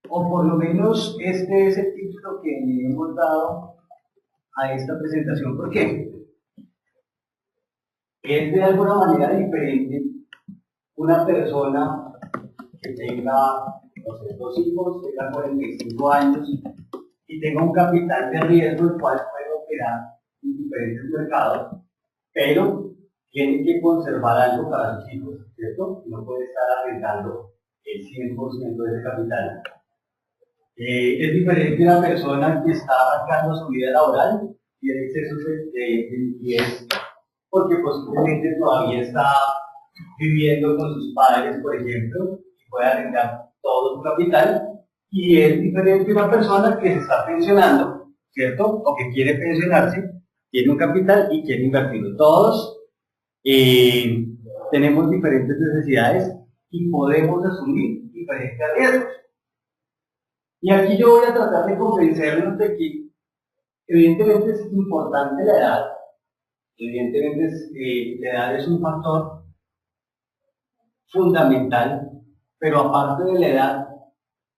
o por lo menos este es el título que le hemos dado a esta presentación. ¿Por qué? Es de alguna manera diferente una persona que tenga, no sé, 2 hijos, tenga 45 años y tenga un capital de riesgo el cual puede operar en diferentes mercados, pero tiene que conservar algo para sus hijos, ¿cierto? No puede estar arriesgando el 100% de ese capital. Es diferente una persona que está arrancando su vida laboral, tiene excesos de liquidez, porque posiblemente todavía está viviendo con sus padres, por ejemplo, y puede arriesgar todo su capital, y es diferente una persona que se está pensionando, ¿cierto? O que quiere pensionarse, tiene un capital y quiere invertirlo. Todos tenemos diferentes necesidades y podemos asumir diferentes riesgos. Y aquí yo voy a tratar de convencerlos de que evidentemente es importante la edad, evidentemente la edad es un factor fundamental, pero aparte de la edad,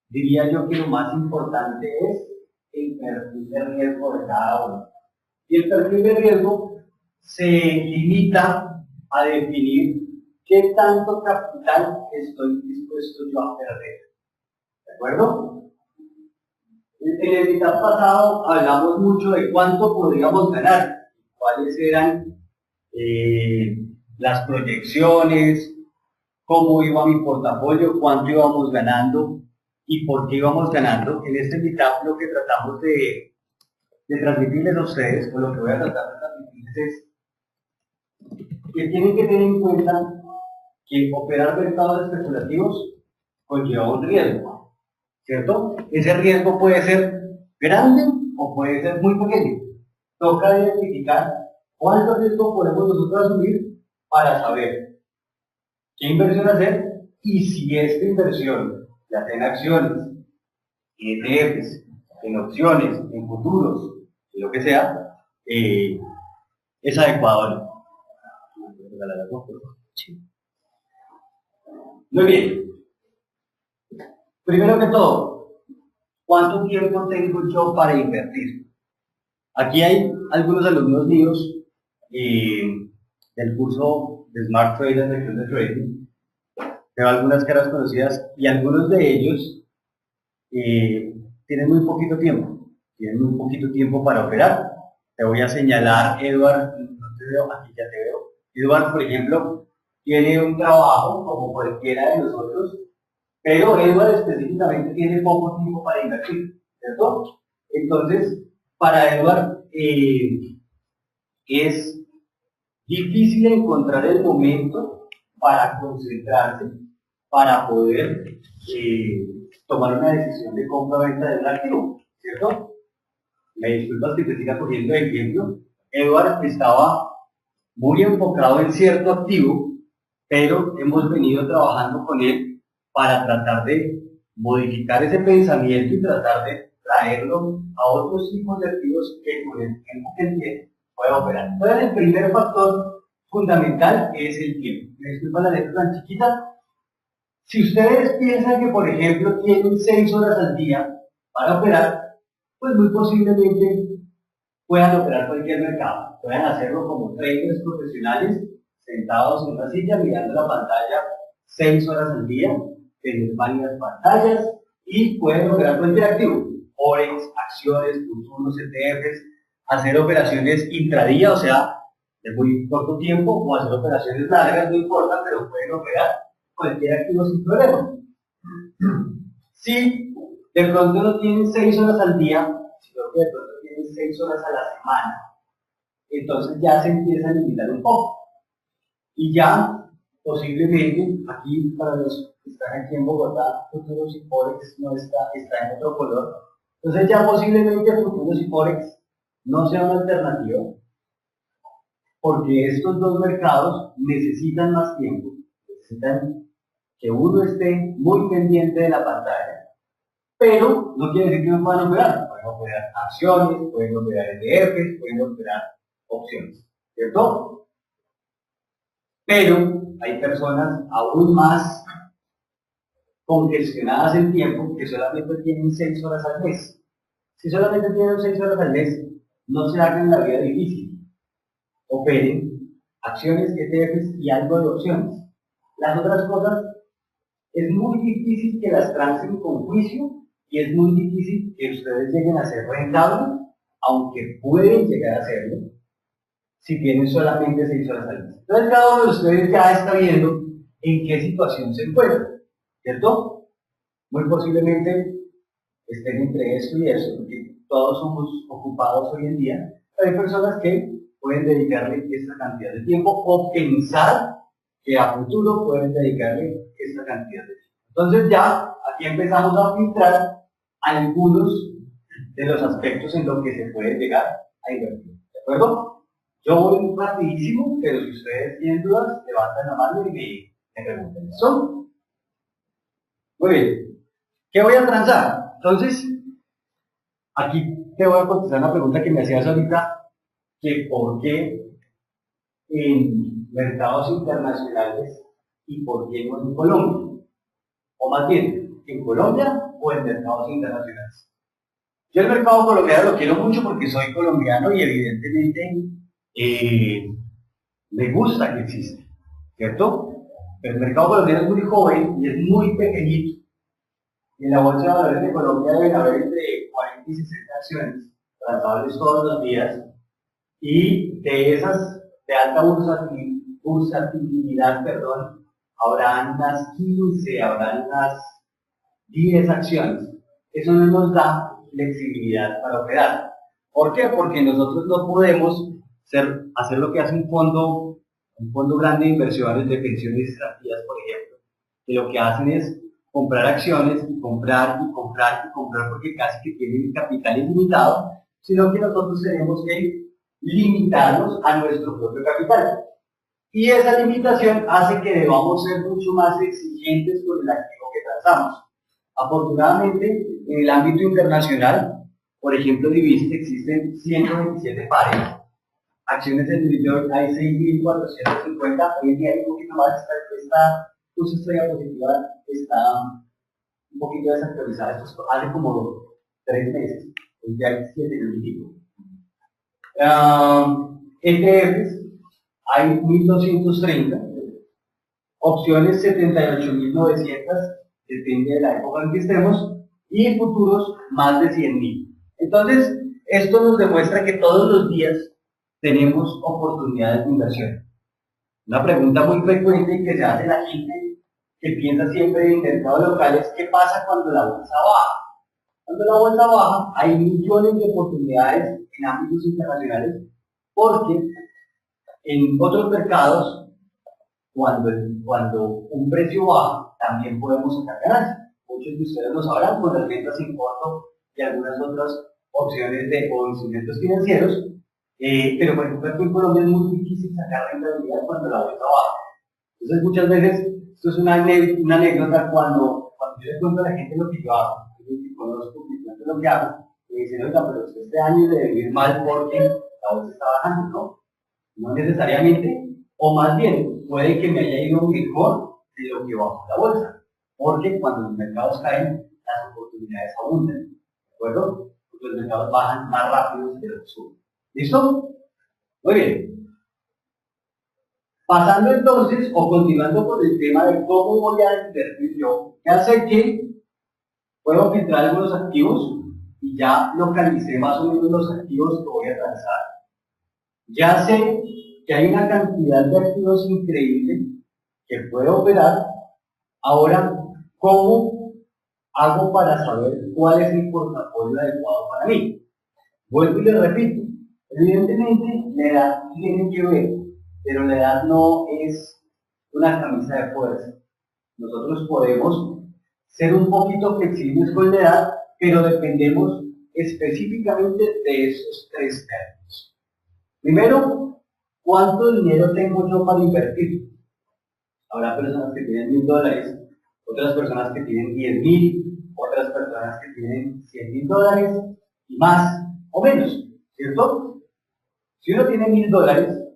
diría yo que lo más importante es el perfil de riesgo de cada uno. Y el perfil de riesgo se limita a definir qué tanto capital estoy dispuesto yo a perder. ¿De acuerdo? En el mitad pasado hablamos mucho de cuánto podríamos ganar, cuáles eran las proyecciones, cómo iba mi portafolio, cuánto íbamos ganando y por qué íbamos ganando. En este mitad lo que tratamos de transmitirles a ustedes, o lo que voy a tratar de transmitirles es que tienen que tener en cuenta que operar mercados especulativos conlleva un riesgo, ¿cierto? Ese riesgo puede ser grande o puede ser muy pequeño. Toca identificar cuánto riesgo podemos nosotros asumir para saber qué inversión hacer y si esta inversión, ya sea en acciones, en ETFs, en opciones, en futuros, en lo que sea, es adecuado o no. Muy bien. Primero que todo, ¿cuánto tiempo tengo yo para invertir? Aquí hay algunos alumnos míos del curso de Smart Trader de Club de Trading. Veo algunas caras conocidas y algunos de ellos tienen muy poquito tiempo para operar. Te voy a señalar, Edward, no te veo, aquí ya te veo. Edward, por ejemplo, tiene un trabajo como cualquiera de nosotros, pero Edward específicamente tiene poco tiempo para invertir, ¿cierto? Entonces, para Edward es difícil encontrar el momento para concentrarse, para poder tomar una decisión de compra-venta de un activo, ¿cierto? Me disculpas que te siga cogiendo el ejemplo. Edward estaba muy enfocado en cierto activo, pero hemos venido trabajando con él para tratar de modificar ese pensamiento y tratar de traerlo a otros tipos de activos que con el tiempo que tiene pueda operar. Entonces, el primer factor fundamental es el tiempo. Me disculpa la letra tan chiquita. Si ustedes piensan que, por ejemplo, tienen 6 horas al día para operar, pues muy posiblemente puedan operar cualquier mercado. Puedan hacerlo como traders profesionales, sentados en una silla, mirando la pantalla 6 horas al día, tener varias pantallas y pueden operar cualquier activo. Forex, acciones, futuros, ETFs, hacer operaciones intradía, o sea, de muy corto tiempo, o hacer operaciones largas, no importa, pero pueden operar cualquier activo sin problema. Si de pronto no tienen 6 horas al día, sino que de pronto tienen 6 horas a la semana, entonces ya se empieza a limitar un poco. Y ya posiblemente, aquí para los que están aquí en Bogotá, futuros y forex no está en otro color. Entonces ya posiblemente futuros y forex no sea una alternativa, porque estos dos mercados necesitan más tiempo, necesitan que uno esté muy pendiente de la pantalla, pero no quiere decir que no puedan operar. Pueden operar acciones, pueden operar ETFs, pueden operar opciones, ¿cierto? Pero hay personas aún más congestionadas en tiempo que solamente tienen 6 horas al mes. Si solamente tienen 6 horas al mes, no se hagan la vida difícil. Operen acciones, ETFs y algo de opciones. Las otras cosas es muy difícil que las trancen con juicio y es muy difícil que ustedes lleguen a ser rentables, aunque pueden llegar a serlo, si tienen solamente 6 horas al mes. Entonces cada uno de ustedes ya está viendo en qué situación se encuentra, ¿cierto? Muy posiblemente estén entre esto y eso, porque todos somos ocupados hoy en día, pero hay personas que pueden dedicarle esta cantidad de tiempo o pensar que a futuro pueden dedicarle esta cantidad de tiempo. Entonces ya aquí empezamos a filtrar algunos de los aspectos en los que se puede llegar a invertir. ¿De acuerdo? Yo voy rapidísimo, pero si ustedes tienen dudas, levantan la mano y me preguntan. ¿Listo? Muy bien. ¿Qué voy a transar? Entonces, aquí te voy a contestar una pregunta que me hacías ahorita, que por qué en mercados internacionales y por qué no en Colombia, o más bien, en Colombia o en mercados internacionales. Yo el mercado colombiano lo quiero mucho porque soy colombiano y evidentemente me gusta que existe, ¿cierto? Pero el mercado colombiano es muy joven y es muy pequeñito. Y en la bolsa de valores de Colombia deben haber entre 40 y 60 acciones transables todos los días, y de esas de alta bursatilidad, habrán unas 15, habrán unas 10 acciones. Eso no nos da flexibilidad para operar. ¿Por qué? Porque nosotros no podemos hacer lo que hace un fondo grande de inversiones de pensiones extranjeras, por ejemplo, que lo que hacen es comprar acciones y comprar y comprar y comprar porque casi que tienen capital ilimitado, sino que nosotros tenemos que limitarnos a nuestro propio capital. Y esa limitación hace que debamos ser mucho más exigentes con el activo que transamos. Afortunadamente, en el ámbito internacional, por ejemplo, divisas, existen 127 pares. Acciones del New York hay 6.450, hoy en día hay un poquito más, esta historia positiva está un poquito desactualizada, esto hace como 3 meses, hoy ya hay 7.000. ETFs hay 1.230, opciones 78.900, depende de la época en que estemos, y futuros más de 100.000. Entonces, esto nos demuestra que todos los días tenemos oportunidades de inversión. Una pregunta muy frecuente que se hace la gente que piensa siempre en mercados locales: ¿qué pasa cuando la bolsa baja? Cuando la bolsa baja, hay millones de oportunidades en ámbitos internacionales, porque en otros mercados, cuando un precio baja, también podemos sacar ganancias. Muchos de ustedes lo sabrán con las ventas sin costo y algunas otras opciones o instrumentos financieros, pero por ejemplo aquí en Colombia es muy difícil sacar rentabilidad cuando la bolsa baja. Entonces muchas veces, esto es una anécdota, cuando yo le cuento a la gente lo que yo hago, que conozco, que cuento lo que hago, me dicen: oiga, pero usted este año debe vivir mal porque la bolsa está bajando. No, no necesariamente, o más bien, puede que me haya ido mejor de lo que bajó la bolsa, porque cuando los mercados caen, las oportunidades abundan, ¿de acuerdo? Porque los mercados bajan más rápido de lo que suben. ¿Listo? Muy bien. Pasando entonces, o continuando con el tema de cómo voy a invertir yo, ya sé que puedo filtrar algunos activos y ya localicé más o menos los activos que voy a transar. Ya sé que hay una cantidad de activos increíble que puedo operar. Ahora, ¿cómo hago para saber cuál es el portafolio adecuado para mí? Vuelvo y le repito, evidentemente la edad tiene que ver, pero la edad no es una camisa de fuerza. Nosotros podemos ser un poquito flexibles con la edad, pero dependemos específicamente de esos 3 términos. Primero, ¿cuánto dinero tengo yo para invertir? Habrá personas que tienen $1.000, otras personas que tienen 10.000, otras personas que tienen $100.000 y más o menos, ¿cierto? Si uno tiene $1.000,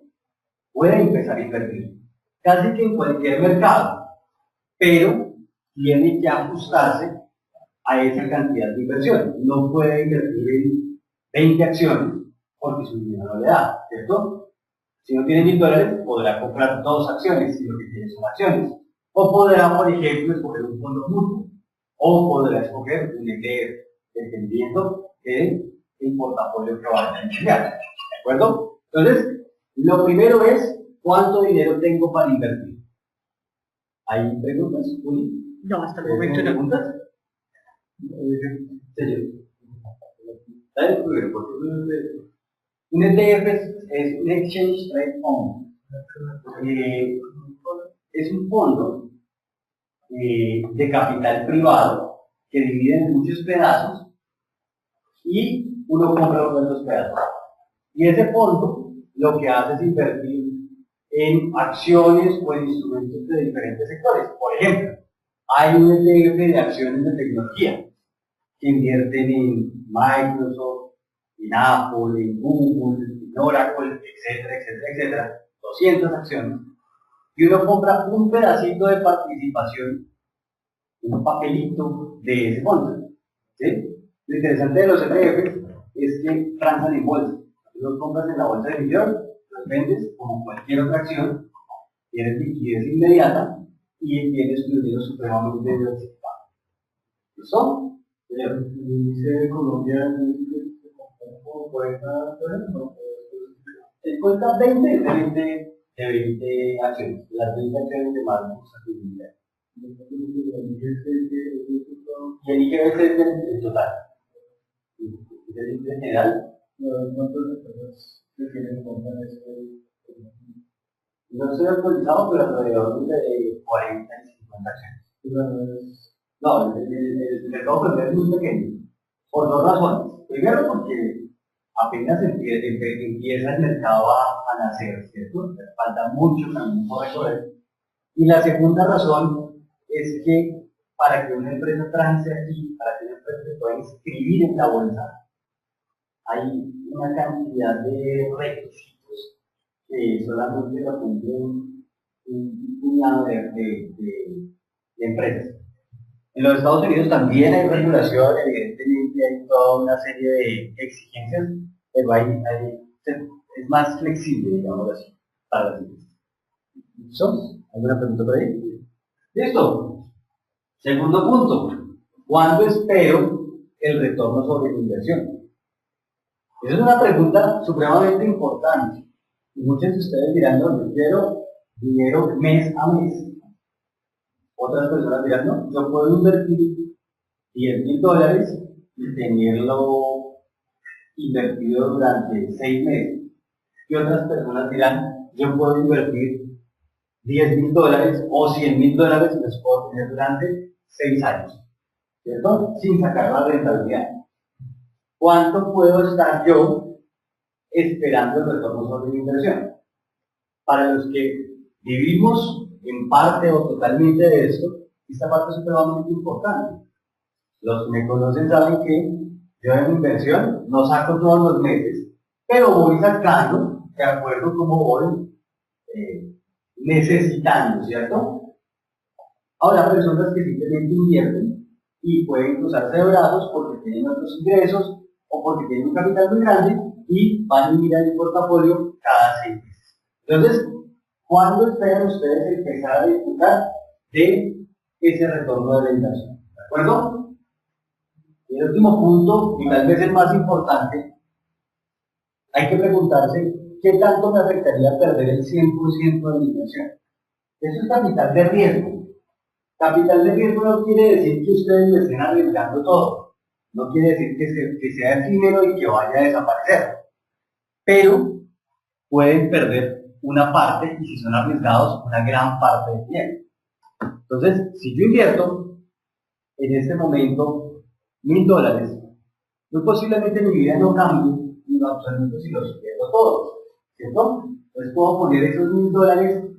puede empezar a invertir casi que en cualquier mercado, pero tiene que ajustarse a esa cantidad de inversión. No puede invertir en 20 acciones porque su dinero no le da, ¿cierto? Si no tiene $1000, podrá comprar 2 acciones si lo que tiene son acciones. O podrá, por ejemplo, escoger un fondo mutuo. O podrá escoger un ETF, dependiendo del portafolio que vaya a iniciar. ¿De acuerdo? Entonces, lo primero es cuánto dinero tengo para invertir. ¿Hay preguntas, Juli? No, hasta el momento no. ¿Preguntas? Un ETF es un Exchange Trade Fund. Es un fondo de capital privado que divide en muchos pedazos y uno compra uno de esos pedazos. Y ese fondo lo que hace es invertir en acciones o en instrumentos de diferentes sectores. Por ejemplo, hay un ETF de acciones de tecnología que invierten en Microsoft, en Apple, en Google, en Oracle, etcétera, etcétera, etcétera, 200 acciones, y uno compra un pedacito de participación, un papelito de ese fondo. ¿Sí? Lo interesante de los ETFs es que transan en bolsa. Los compras en la bolsa de emisión, los vendes como cualquier otra acción, tienes liquidez inmediata y tienes un dinero supremamente diversificado. ¿Listo? El índice de Colombia cuenta 20 de 20 acciones, las 20 acciones de más bursátilidad. Y el IGBC es el total. El índice general. ¿Cuántas personas se tienen en cuenta en ese? No estoy actualizado, pero alrededor de 40 y 50 acciones. No, el mercado es muy pequeño, por 2 razones. Primero, porque apenas empieza el mercado a nacer, ¿cierto? Falta mucho camino por recorrer. Y la segunda razón es que para que una empresa trance aquí, para que una empresa se pueda inscribir en la bolsa, hay una cantidad de requisitos que solamente lo cumplen un puñado de empresas. En los Estados Unidos también hay regulación, evidentemente hay toda una serie de exigencias, pero es más flexible, digamos así, para las empresas. ¿Listo? ¿Alguna pregunta por ahí? ¿Listo? Segundo punto, ¿cuándo espero el retorno sobre mi inversión? Esa es una pregunta supremamente importante. Y muchos de ustedes dirán, no, yo quiero dinero mes a mes. Otras personas dirán, no, yo puedo invertir $10,000 y tenerlo invertido durante 6 meses. Y otras personas dirán, yo puedo invertir $10,000 o $100,000 y los puedo tener durante 6 años, ¿cierto? Sin sacar la rentabilidad. ¿Cuánto puedo estar yo esperando el retorno sobre mi inversión? Para los que vivimos en parte o totalmente de esto, esta parte es supremamente importante. Los que me conocen saben que yo en mi inversión no saco todos los meses, pero voy sacando de acuerdo a cómo voy necesitando, ¿cierto? Ahora, personas que simplemente invierten y pueden cruzarse de brazos porque tienen otros ingresos o porque tienen un capital muy grande y van a mirar el portafolio cada 6 meses. Entonces, ¿cuándo esperan ustedes empezar a disfrutar de ese retorno de la inversión? ¿De acuerdo? Y el último punto, y tal vez el más importante, hay que preguntarse ¿qué tanto me afectaría perder el 100% de mi inversión? Eso es capital de riesgo. Capital de riesgo no quiere decir que ustedes me estén arriesgando todo. No quiere decir que sea efímero y que vaya a desaparecer. Pero pueden perder una parte y si son arriesgados, una gran parte del dinero. Entonces, si yo invierto en este momento $1,000, muy posiblemente mi vida no cambie en lo absoluto si los pierdo todos, ¿cierto? Entonces puedo poner esos $1,000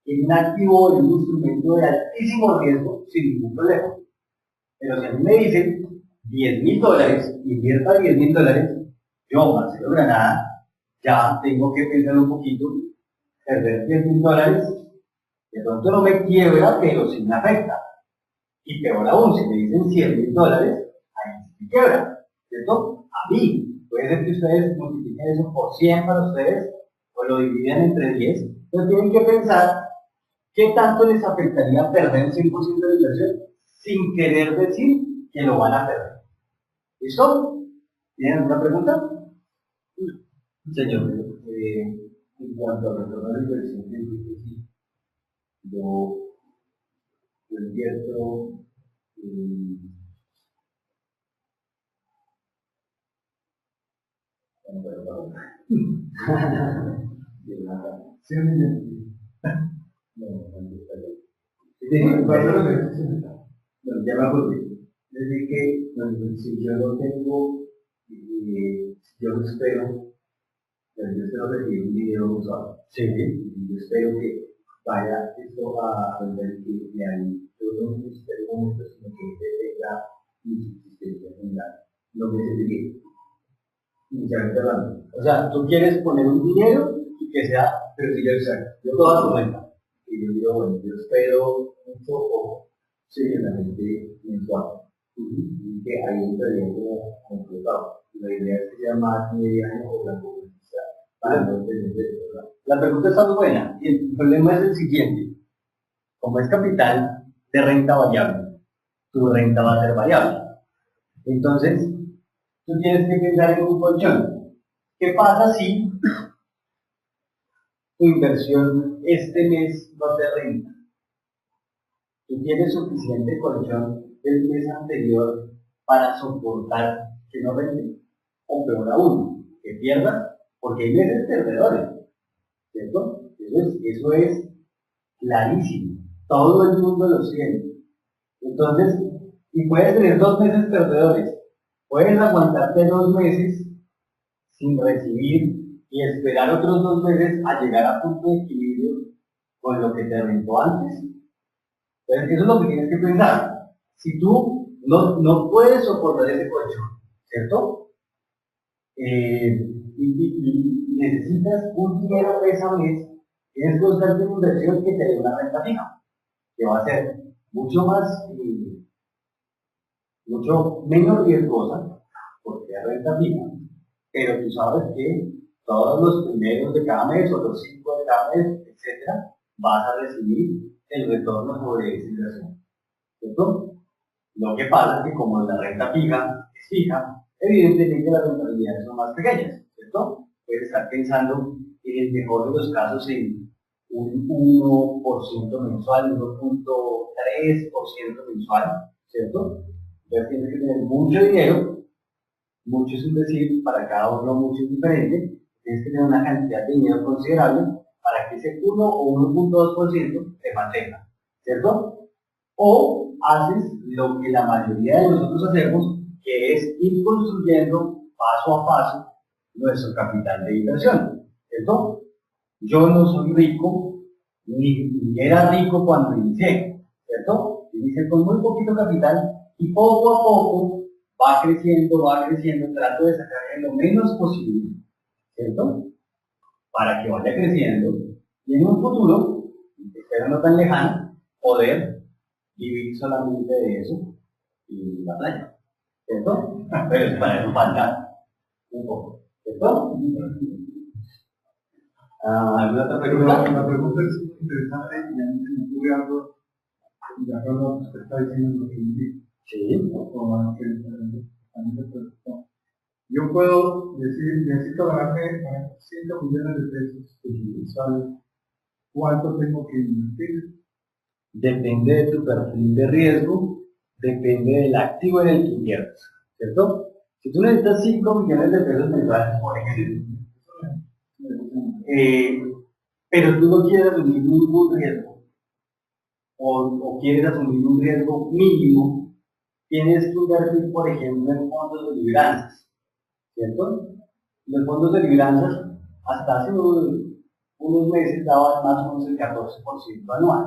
en un activo o en un instrumento de altísimo riesgo sin ningún problema. Pero si a mí me dicen $10,000, invierta $10,000, yo, Marcelo Granada, ya tengo que pensar un poquito, perder $10,000, de pronto no me quiebra, pero sí me afecta. Y peor aún, si me dicen $100.000, ahí sí que quiebra, ¿cierto? A mí, puede ser que ustedes multipliquen eso por 100 para ustedes, o lo dividen entre 10, pero tienen que pensar qué tanto les afectaría perder el 100% de la inversión sin querer decir que lo van a perder. ¿Listo? ¿Tienen alguna pregunta? Señor, en cuanto a retorno de inversión, yo, yo invierto bueno, ya me acordé. Desde que, bueno, si yo no tengo, si yo no espero, pero yo espero recibir un dinero mensual. Sí. Y yo espero que vaya esto a vender que me hay. Yo no espero un momento, sino que tenga mi subsistencia general. No me sentiría. Inicialmente hablando. O sea, tú quieres poner un dinero y que sea, pero si yo exacto, toda tu cuenta. Y yo digo, bueno, yo espero mucho o generalmente mensual. Y que ahí entraría como completado. La idea es que sea más mediano o la cobertura para no depender de verdad. La pregunta está muy buena y el problema es el siguiente. Como es capital de renta variable, tu renta va a ser variable. Entonces, tú tienes que pensar en un colchón. ¿Qué pasa si tu inversión este mes no te renta? Tú tienes suficiente colchón del mes anterior para soportar que no rente, o peor aún, que pierdas, porque hay meses perdedores, ¿cierto? Eso es clarísimo, todo el mundo lo siente. Entonces, y puedes tener 2 meses perdedores, puedes aguantarte 2 meses sin recibir y esperar otros 2 meses a llegar a punto de equilibrio con lo que te rentó antes. Entonces, eso es lo que tienes que pensar. Si tú no puedes soportar ese colchón, ¿cierto? Y necesitas un dinero esa vez, tienes que buscarte una inversión que te dé una renta fija, que va a ser mucho más, mucho menos riesgosa, porque es renta fija, pero tú sabes que todos los primeros de cada mes o los 5 de cada mes, etcétera, vas a recibir el retorno sobre esa inversión, ¿cierto? Lo que pasa es que como la renta fija es fija, evidentemente las rentabilidades son más pequeñas, ¿cierto? Puedes estar pensando en el mejor de los casos en un 1% mensual, 1.3% mensual, ¿cierto? Entonces tienes que tener mucho dinero, mucho es un decir, para cada uno mucho es diferente, tienes que tener una cantidad de dinero considerable para que ese 1 o 1.2% te mantenga, ¿cierto? O haces lo que la mayoría de nosotros hacemos, que es ir construyendo paso a paso nuestro capital de inversión, ¿cierto? Yo no soy rico, ni era rico cuando inicié, ¿cierto? Inicié con muy poquito capital y poco a poco va creciendo, trato de sacarle lo menos posible, ¿cierto? Para que vaya creciendo y en un futuro, espero no tan lejano, poder vivir solamente de eso y la playa, ¿cierto? Pero para eso falta un poco, ¿cierto? ¿Alguna otra pregunta? La pregunta es interesante y a mí se me ocurre algo, de acuerdo a lo que usted está diciendo, lo que indica, Sí. o a lo que a mí me preguntó. Yo puedo decir, necesito ganarme 5 millones de pesos, ¿sabes cuánto tengo que invertir? Depende de tu perfil de riesgo, depende del activo en el que inviertes, ¿cierto? Si tú necesitas 5 millones de pesos mensuales, por ejemplo, pero tú no quieres asumir ningún riesgo, o quieres asumir un riesgo mínimo, tienes que invertir, por ejemplo, en fondos de libranzas, ¿cierto? Los fondos de libranzas hasta hace unos meses daban más o menos el 14% anual,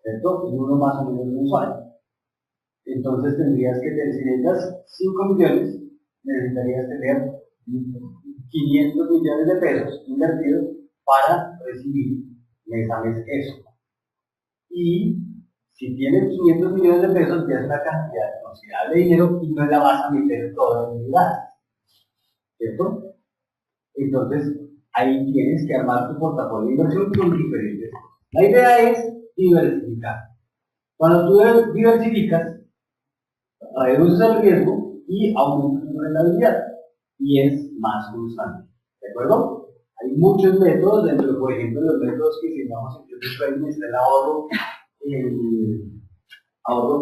¿cierto? Y uno más o menos mensual. Entonces tendrías que tener, si necesitas 5 millones, necesitarías tener 500 millones de pesos invertidos para recibir mes a mes eso. Y Si tienes 500 millones de pesos, ya es una cantidad considerable de dinero y no la vas a meter toda en unidades, ¿cierto? Entonces, ahí tienes que armar tu portafolio de inversión con diferentes cosas. La idea es diversificar. Cuando tú diversificas, reduces el riesgo y aumentas tu rentabilidad y es más constante, ¿de acuerdo? Hay muchos métodos, dentro, por ejemplo, de los métodos que enseñamos en YouTube Trading está el ahorro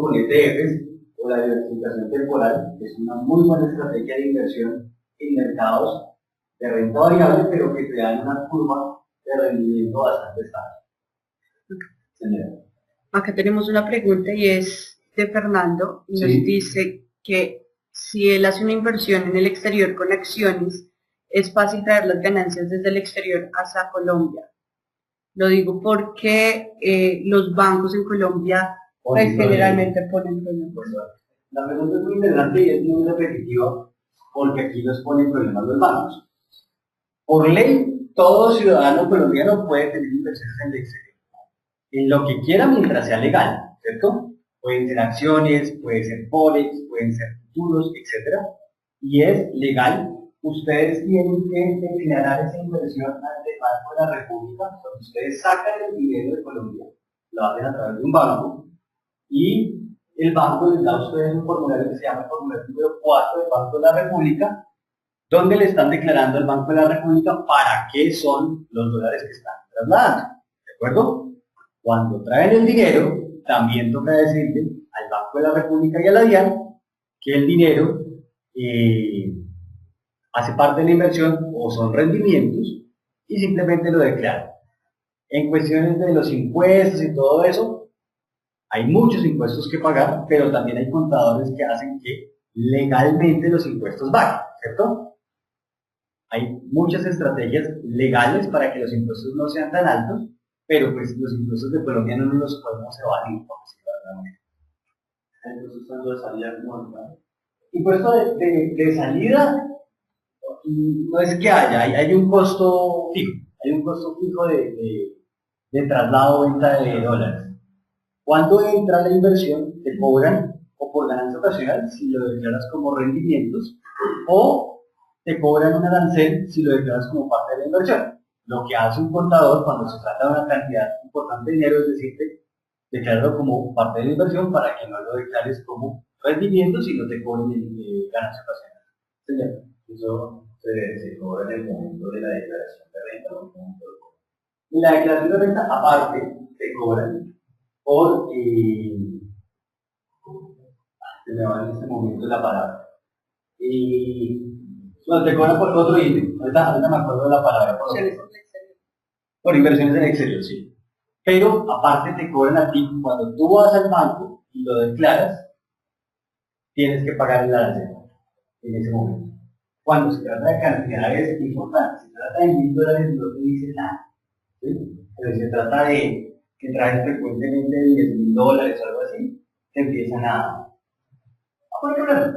con ETFs o la diversificación temporal, que es una muy buena estrategia de inversión en mercados de renta variable, pero que te dan una curva de rendimiento bastante estable. Señora. Acá tenemos una pregunta y es de Fernando y nos Sí. dice que si él hace una inversión en el exterior con acciones, es fácil traer las ganancias desde el exterior hacia Colombia. Lo digo porque los bancos en Colombia pues, generalmente ponen problemas. La pregunta es muy interesante y es muy repetitiva porque aquí nos ponen problemas los bancos. Por ley, todo ciudadano colombiano puede tener inversiones en el exterior, en lo que quiera mientras sea legal, ¿cierto? Pueden ser acciones, pueden ser forex, pueden ser futuros, etc. Y es legal. Ustedes tienen que declarar esa inversión ante el Banco de la República. Cuando ustedes sacan el dinero de Colombia, lo hacen a través de un banco y el banco les da a ustedes un formulario que se llama el formulario número 4 del Banco de la República, donde le están declarando al Banco de la República para qué son los dólares que están trasladando, ¿de acuerdo? Cuando traen el dinero, también toca decirle al Banco de la República y a la DIAN que el dinero hace parte de la inversión o son rendimientos y simplemente lo declaran. En cuestiones de los impuestos y todo eso, hay muchos impuestos que pagar, pero también hay contadores que hacen que legalmente los impuestos bajen, ¿cierto? Hay muchas estrategias legales para que los impuestos no sean tan altos, pero pues los impuestos de Colombia no los podemos evadir, por decirlo de alguna manera. Entonces son de salida como ¿no? Impuesto de salida no es que hay un costo fijo de traslado o venta de dólares. Cuando entra la inversión, te cobran o por ganancia ocasional si lo declaras como rendimientos o te cobran un arancel si lo declaras como parte de la inversión. Lo que hace un contador cuando se trata de una cantidad importante de dinero es decirte, decláralo como parte de la inversión para que no lo declares como rendimiento si no te cobren ganancia ocasional. Señor. Eso se cobra en el momento de la declaración de renta, ¿no? En la declaración de renta, aparte, te cobran por, se me va en este momento la palabra, no, te cobran por otro ítem, ahorita me acuerdo de la palabra, por inversiones en el exterior, sí. Pero aparte te cobran a ti, cuando tú vas al banco y lo declaras, tienes que pagar el arancel en ese momento. Cuando se trata de cantidades importantes, se trata de $1000 no te dice nada, ¿sí? Pero si se trata de que traes frecuentemente $10,000 o algo así, te empiezan a poner problemas.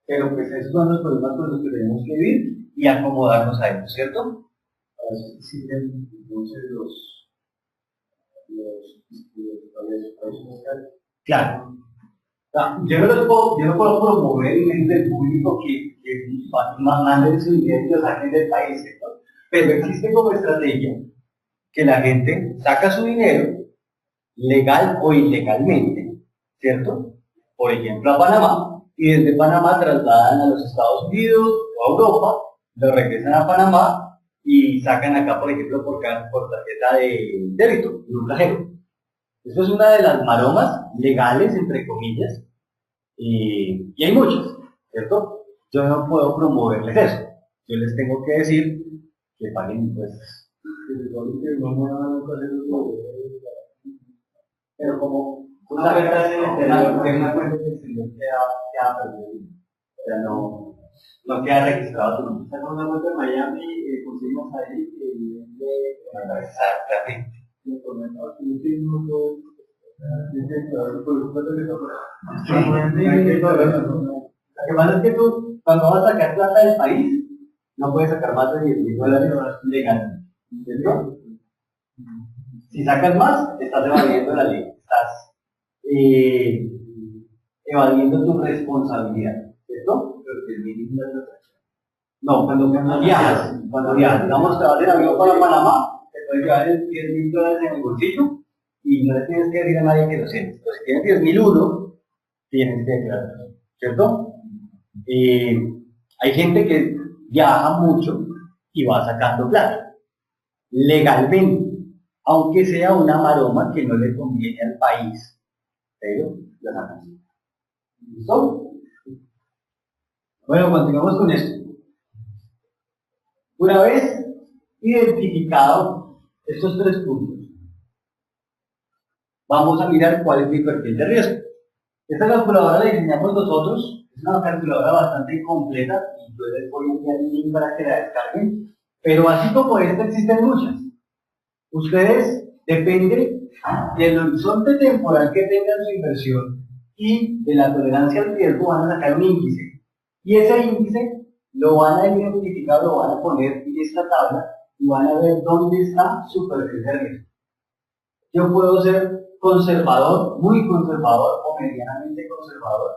Pero pues esos son los problemas con los que tenemos que vivir y acomodarnos a ellos, ¿cierto? Existen entonces los fiscales. Claro. Yo no puedo promover en mente del público que manden su dinero y lo saquen del país, ¿cierto? Pero existe como estrategia que la gente saca su dinero legal o ilegalmente, ¿cierto? Por ejemplo, a Panamá, y desde Panamá trasladan a los Estados Unidos o a Europa, lo regresan a Panamá y sacan acá, por ejemplo, por tarjeta de débito, de un cajero. Esto es una de las maromas legales, entre comillas, y hay muchas, ¿cierto? Yo no puedo promoverles eso. Yo les tengo que decir que paguen impuestos. Pero como una cuenta de una cuenta de exterior queda perdido. O sea, no queda registrado tu nombre. Está con una cuenta en Miami y conseguimos ahí Exactamente. Lo que pasa es que tú, cuando vas a sacar plata del país, no puedes sacar más de $10,000 legalmente. ¿Entiendes? Si sacas más, estás evadiendo la ley. Estás evadiendo tu responsabilidad, ¿cierto? No, cuando viajas, digamos, te vas en avión para Panamá, te puedes llevar $10.000 en el bolsillo y no le tienes que decir a nadie que lo sientes. Entonces, si tienes 10.000 tienes que declararlo, ¿cierto? Hay gente que viaja mucho y va sacando plata, legalmente, aunque sea una maroma que no le conviene al país, pero la sacan. ¿Listo? Bueno, continuamos con esto. Una vez identificado estos 3 puntos, vamos a mirar cuál es mi perfil de riesgo. Esta calculadora la diseñamos nosotros, es una calculadora bastante completa, y yo les voy a enviar un link para que la descarguen, pero así como esta existen muchas. Ustedes, depende del horizonte temporal que tengan su inversión y de la tolerancia al riesgo, van a sacar un índice. Y ese índice lo van a identificar, lo van a poner en esta tabla y van a ver dónde está su perfil de riesgo. Yo puedo ser conservador, muy conservador o medianamente conservador.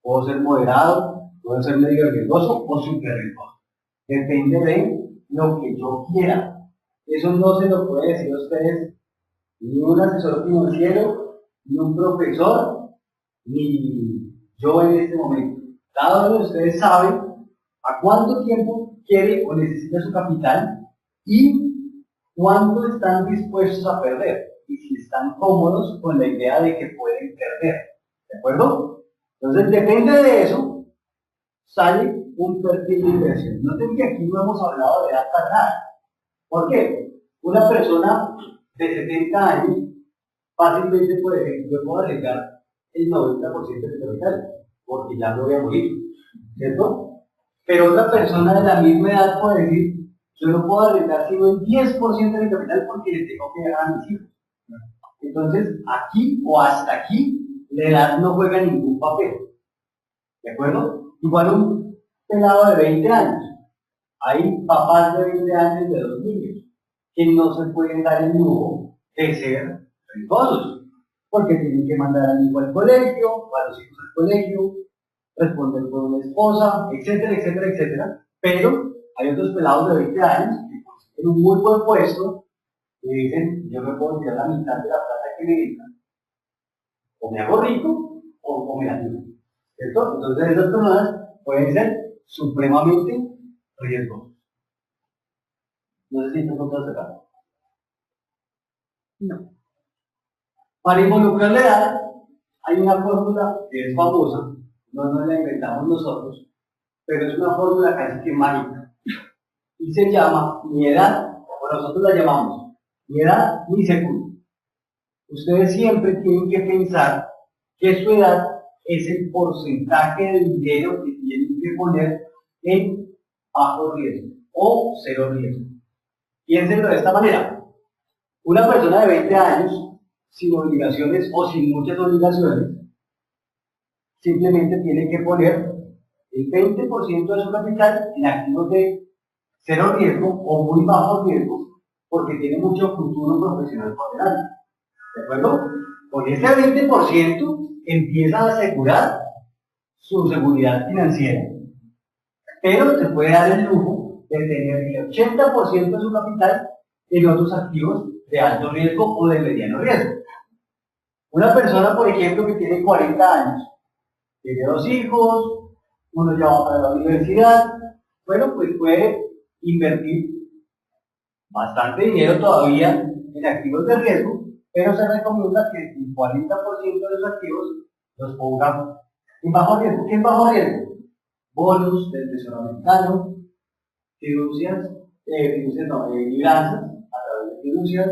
Puedo ser moderado, puedo ser medio riesgoso o súper riesgoso. Depende de lo que yo quiera. Eso no se lo puede decir a ustedes ni un asesor financiero, ni un profesor, ni yo en este momento. Cada uno de ustedes sabe a cuánto tiempo quiere o necesita su capital y cuánto están dispuestos a perder y si están cómodos con la idea de que pueden perder. ¿De acuerdo? Entonces, depende de eso, sale un perfil de inversión. Noten que aquí no hemos hablado de edad para nada. ¿Por qué? Una persona de 70 años fácilmente puede decir, yo puedo arriesgar el 90% de mi capital, porque ya no voy a morir, ¿cierto? Pero otra persona de la misma edad puede decir, yo no puedo arriesgar sino el 10% de mi capital porque le tengo que dejar a mis hijos. Entonces, aquí o hasta aquí, la edad no juega ningún papel, ¿de acuerdo? Igual un pelado de 20 años. Hay papás de 20 años de 2 niños que no se pueden dar el lujo de ser riesgosos, porque tienen que mandar al hijo al colegio, o a los hijos al colegio, responder por una esposa, etcétera, etcétera, etcétera. Pero hay otros pelados de 20 años que tienen un muy buen puesto y dicen, yo me puedo tirar la mitad de la plata que me dedican, o me hago rico, o me la tiro, ¿cierto? Entonces esas personas pueden ser supremamente riesgosas. No sé si te encuentras acá. No. Para involucrar la edad, hay una fórmula que es famosa, no nos la inventamos nosotros, pero es una fórmula casi que mágica. Y se llama mi edad, o nosotros la llamamos mi edad, mi segundo. Ustedes siempre tienen que pensar que su edad es el porcentaje de dinero que tienen que poner en bajo riesgo o cero riesgo. Piénsenlo de esta manera. Una persona de 20 años, sin obligaciones o sin muchas obligaciones, simplemente tiene que poner el 20% de su capital en activos de cero riesgo o muy bajo riesgo, porque tiene mucho futuro profesional por delante. ¿De acuerdo? Con ese 20% empieza a asegurar su seguridad financiera, pero se puede dar el lujo de tener el 80% de su capital en otros activos de alto riesgo o de mediano riesgo. Una persona, por ejemplo, que tiene 40 años, tiene 2 hijos, uno ya va para la universidad, bueno, pues puede invertir bastante dinero todavía en activos de riesgo, pero se recomienda que el 40% de los activos los ponga en bajo riesgo. ¿Qué es bajo riesgo? Bonos del Tesoro Americano, fiducias, libranzas a través de fiducias,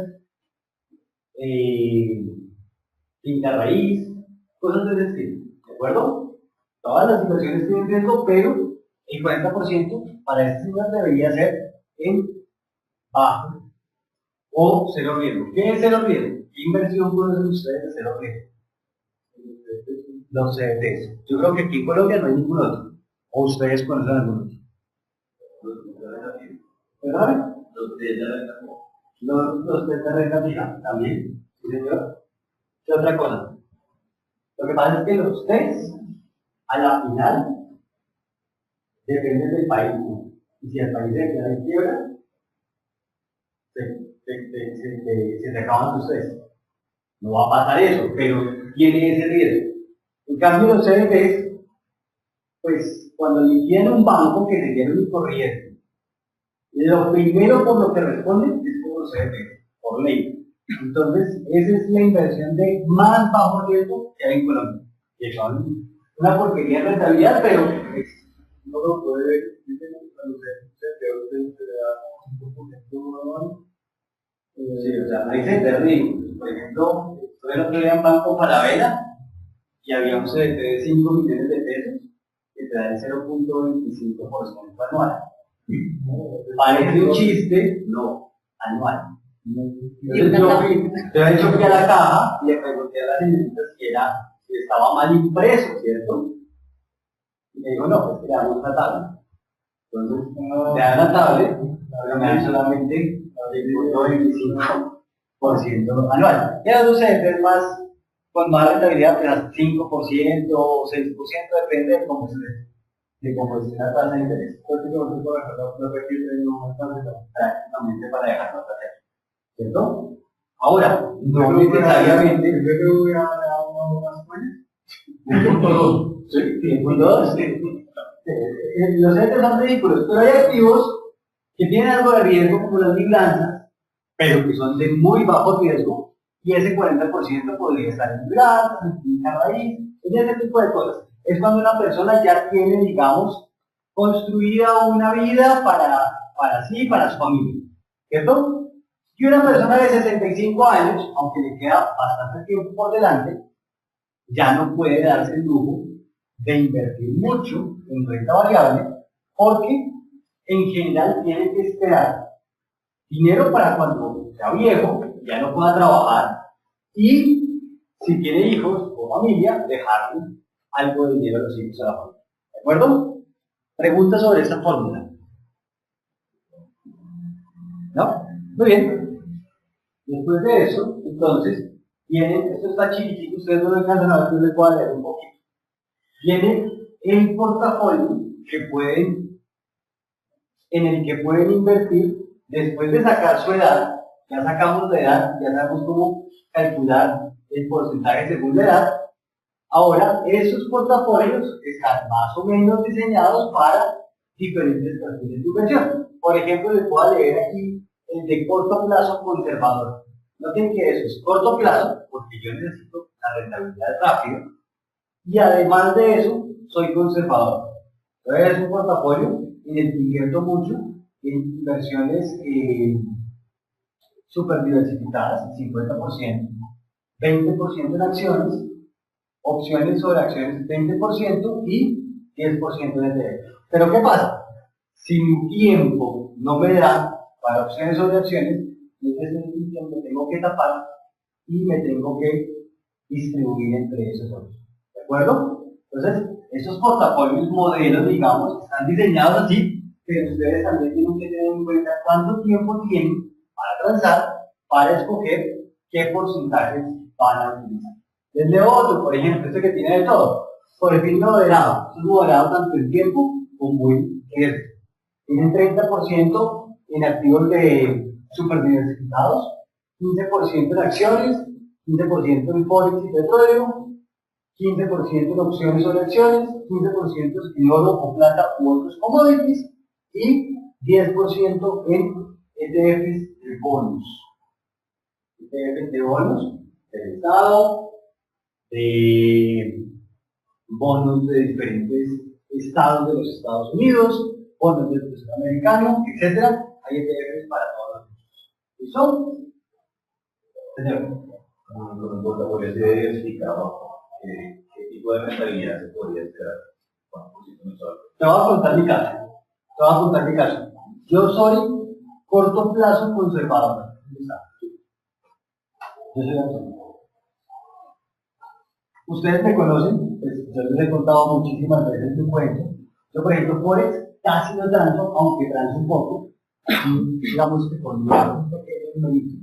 finca raíz, cosas de ese estilo, ¿de acuerdo? Todas las inversiones tienen riesgo, pero el 40% para este señor debería ser en bajo o cero riesgo. ¿Qué es cero riesgo? ¿Qué inversión conocen ustedes de cero riesgo? Los CDTs. Yo creo que aquí en Colombia no hay ningún otro. ¿O ustedes conocen algún otro? ¿Verdad? Los de renta fija también. ¿Sí, señor? ¿Qué otra cosa? Lo que pasa es que los tres, a la final, dependen del país, ¿no? Y si el país se queda en quiebra, se acaban los tres. No va a pasar eso, pero tiene ese riesgo. En cambio, los CDTs, pues cuando liquidan un banco que se tiene un corriente, lo primero por lo que responden es por los CDTs, por ley. Entonces, esa es la inversión de más bajo riesgo que hay en Colombia. Que son una porquería de rentabilidad, pero No lo puede ver, dicen a los CDTs se le da 5% anual. sí, o sea, ahí se terrible. Por ejemplo, estuve el otro día en Banco Falabella y había un CDT de 5 millones de pesos que te da el 0.25% anual. Parece un chiste, no, anual. Entonces yo fui a la caja y le pregunté a la señorita si estaba mal impreso, ¿cierto? Y me dijo, no, pues que le damos una tabla. Entonces, le dan la tabla, pero me dan solamente el 25% anual. Y a los CDTs más, con más rentabilidad, te dan 5% o 6%, depende de cómo esté la tasa de interés. Prácticamente para dejarlo hacer. ¿Cierto? Ahora, no necesariamente. ¿El BBVA da más Sí, 5.2. Los CDTs son ridículos, pero hay activos que tienen algo de riesgo, como las libranzas, pero que son de muy bajo riesgo, y ese 40% podría estar en libranzas, en finca raíz, en ese tipo de cosas. Es cuando una persona ya tiene, digamos, construida una vida para sí y para su familia, ¿cierto? Y una persona de 65 años, aunque le queda bastante tiempo por delante, ya no puede darse el lujo de invertir mucho en renta variable, porque en general tiene que esperar dinero para cuando sea viejo, ya no pueda trabajar, y si tiene hijos o familia, dejarle algo de dinero a los hijos a la familia. ¿De acuerdo? Preguntas sobre esta fórmula. ¿No? Muy bien. Después de eso, entonces, viene, esto está chiquitito, ustedes no lo alcanzan a ver, yo les voy a leer un poquito. Viene el portafolio en el que pueden invertir después de sacar su edad. Ya sacamos la edad, ya sabemos cómo calcular el porcentaje según la edad. Ahora, esos portafolios están más o menos diseñados para diferentes perfiles de inversión. Por ejemplo, les voy a leer aquí el de corto plazo conservador. Noten que eso es corto plazo, porque yo necesito la rentabilidad rápida, y además de eso, soy conservador. Entonces es un portafolio en el que invierto mucho en inversiones súper diversificadas, 50%, 20% en acciones, opciones sobre acciones 20% y 10% en ETF. Pero ¿qué pasa? Si mi tiempo no me da para opciones sobre acciones, entonces me tengo que tapar y me tengo que distribuir entre esos otros. ¿De acuerdo? Entonces, esos portafolios modelos, digamos, están diseñados así, pero ustedes también tienen que tener en cuenta cuánto tiempo tienen para transar, para escoger qué porcentajes van a utilizar. Les leo otro, por ejemplo, este que tiene de todo. Por el fin moderado. Es moderado tanto en tiempo como en riesgo. Tienen 30% en activos de super diversificados, 15% en acciones, 15% en forex y petróleo, 15% en opciones sobre acciones, 15% en oro o plata u otros commodities y 10% en ETFs de bonos. ETFs de bonos del Estado, de bonos de diferentes estados de los Estados Unidos, bonos del Tesoro americano, etc. Hay ETFs para todos los son. Señor. Con un portafolio así diversificado, ¿qué tipo de rentabilidad se podría esperar? Te voy a contar mi caso. Yo soy corto plazo conservador. Yo soy así. Ustedes me conocen, pues yo les he contado muchísimas veces mi cuento. Yo, por ejemplo, Forex casi no transo, aunque transo un poco. Digamos que con un pequeño numerito.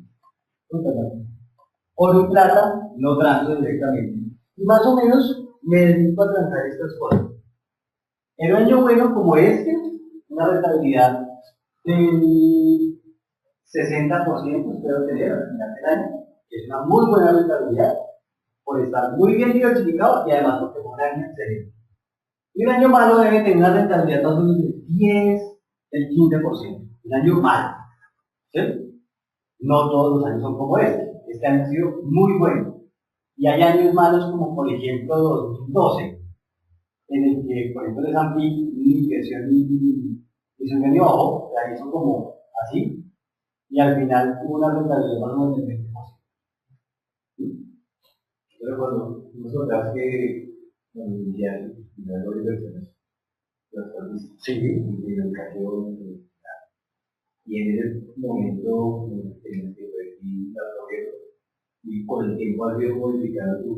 Oro y plata no transo directamente. Y más o menos me dedico a transar estas cosas. En un año bueno como este, una rentabilidad del 60% espero tener al final del año, que es una muy buena rentabilidad, por estar muy bien diversificado y además porque fue un año excelente. Y un año malo debe tener una rentabilidad más o menos del 10, del 15%. Un año malo. ¿Sí? No todos los años son como este. Este año ha sido muy bueno. Y hay años malos como por ejemplo 2012, en el que, por ejemplo, el S&P, mi inversión y su medio ojo, la hizo como así, y al final tuvo una rentabilidad más o menos del 20%. Yo recuerdo, nosotras que iniciar las inversiones, las cuales Sí. de educación, y en ese momento en el que perdí la progreso, y con el tiempo ha sido modificando tu.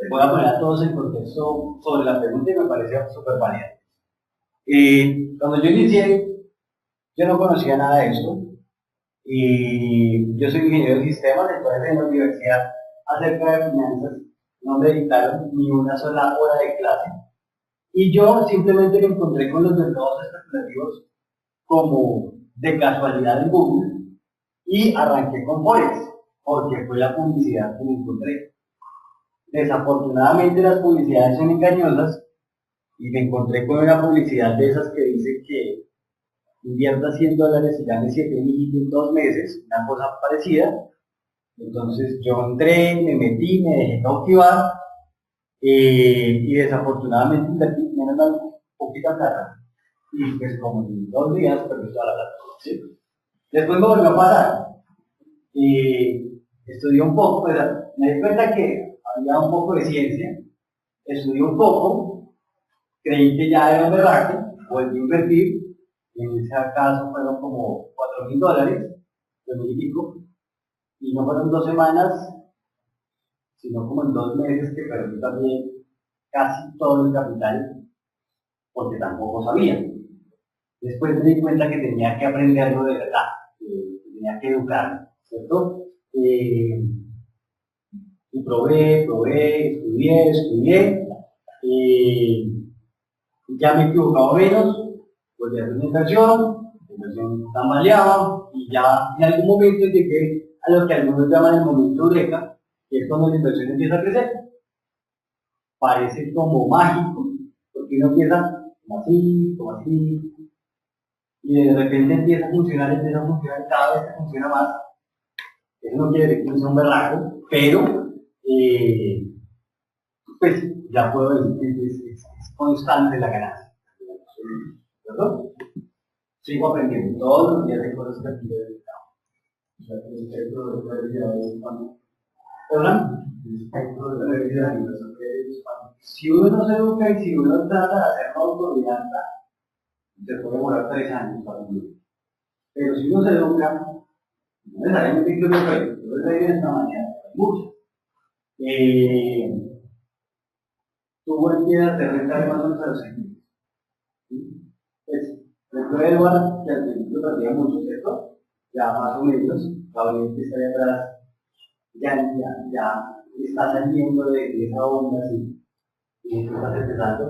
Voy a poner a todos en contexto sobre la pregunta y me parecía súper válida. Cuando yo inicié, yo no conocía nada de esto. Yo soy ingeniero de sistemas, entonces en la universidad acerca de finanzas no me dictaron ni una sola hora de clase. Y yo simplemente me encontré con los mercados especulativos como de casualidad en Google y arranqué con Forex, porque fue la publicidad que me encontré. Desafortunadamente las publicidades son engañosas y me encontré con una publicidad de esas que dice que invierta $100 y gane 7.000 en 2 meses, una cosa parecida. Entonces yo entré, me metí, me dejé cautivar y desafortunadamente invertí menos mal poquita plata. Y pues como en 2 días perdí toda la plata. ¿Sí? Después me volvió a pasar. Estudié un poco, pues, me di cuenta que había un poco de ciencia, estudié un poco, creí que ya era un berraco, volví a invertir, y en ese caso fueron como $4.000, 2.000 y pico, y no fueron 2 semanas, sino como en 2 meses que perdí también casi todo el capital, porque tampoco sabía. Después me di cuenta que tenía que aprenderlo de verdad, que tenía que educarme, ¿cierto? Y probé, estudié, ya me equivocaba menos, volví a hacer una inversión tambaleaba, y ya en algún momento llegué a lo que algunos llaman el momento eureka, que es cuando la inversión empieza a crecer. Parece como mágico, porque uno empieza como así, y de repente empieza a funcionar, cada vez que funciona más. Eso no quiere decir que sea un berraco, pero pues ya puedo decir que es constante la ganancia. ¿Cierto? Sigo aprendiendo todos los días de cosas que aquí he dedicado. O sea, el espectro de probabilidades es cuando. ¿Perdón? El espectro de probabilidades es cuando. Si uno no se educa y si uno trata de hacer autodidacta, se puede demorar 3 años para vivir. Pero si uno se educa, no necesariamente incluye el proyecto, yo lo de esta manera, hay muchas. Tú empiezas a hacer rentable más o menos a los 6 meses. Pues, recuerda Eduardo que al principio perdía mucho, ¿cierto? Ya más o menos, la audiencia que está ahí atrás ya está saliendo de esa onda así. Y tú estás empezando,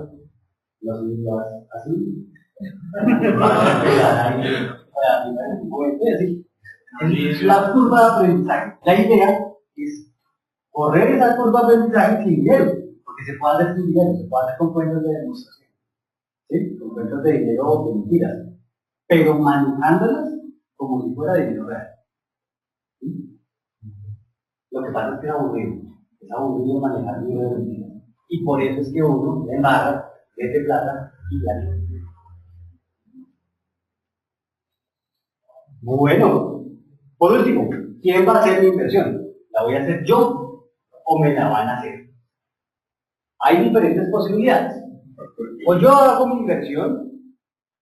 no sé si vas así. Vas a empezar ahí para arriba en un momento y así. Es la curva de aprendizaje. La idea es correr esa curva de aprendizaje sin dinero, porque se puede hacer sin dinero, se puede hacer con cuentas de demostración, ¿sí? Con cuentas de dinero o de mentiras, pero manejándolas como si fuera dinero real. ¿Sí? Lo que pasa es que es aburrido manejar dinero de mentiras, y por eso es que uno le embarra, mete plata y ya no. Bueno, por último, ¿quién va a hacer mi inversión? ¿La voy a hacer yo o me la van a hacer? Hay diferentes posibilidades. O yo hago mi inversión,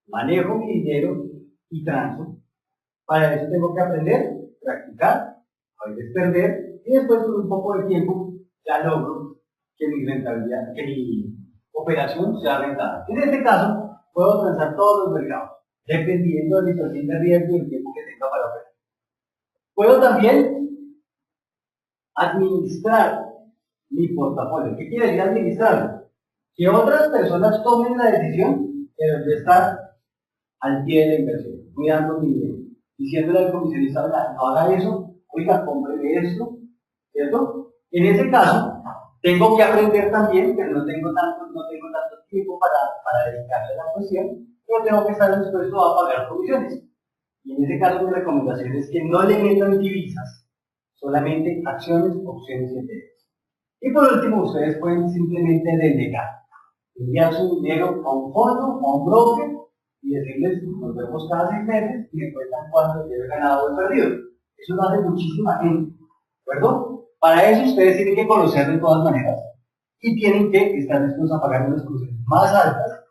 manejo mi dinero y transo. Para eso tengo que aprender, practicar, a veces perder, y después con un poco de tiempo ya logro que mi rentabilidad, que mi operación sea rentable. En este caso, puedo transar todos los mercados, dependiendo de mi situación de riesgo y el tiempo que tenga para operar. Puedo también administrar mi portafolio. ¿Qué quiere decir administrarlo? Que otras personas tomen la decisión, pero yo estar al pie de la inversión, cuidando mi dinero, diciéndole al comisionista, oiga, no haga eso, oiga, cómpreme esto, ¿cierto? En ese caso, tengo que aprender también, pero no tengo tanto tiempo para dedicarle a la cuestión, pero tengo que estar dispuesto a pagar comisiones. Y en ese caso, mi recomendación es que no le metan divisas, solamente acciones, opciones y ETFs. Y por último, ustedes pueden simplemente delegar, enviar su dinero a un fondo, a un broker, y decirles, nos vemos cada 6 meses y me cuentan cuánto yo he ganado o he perdido. Eso lo hace muchísima gente, ¿de acuerdo? Para eso ustedes tienen que conocer de todas maneras y tienen que estar dispuestos a pagar unas comisiones más altas,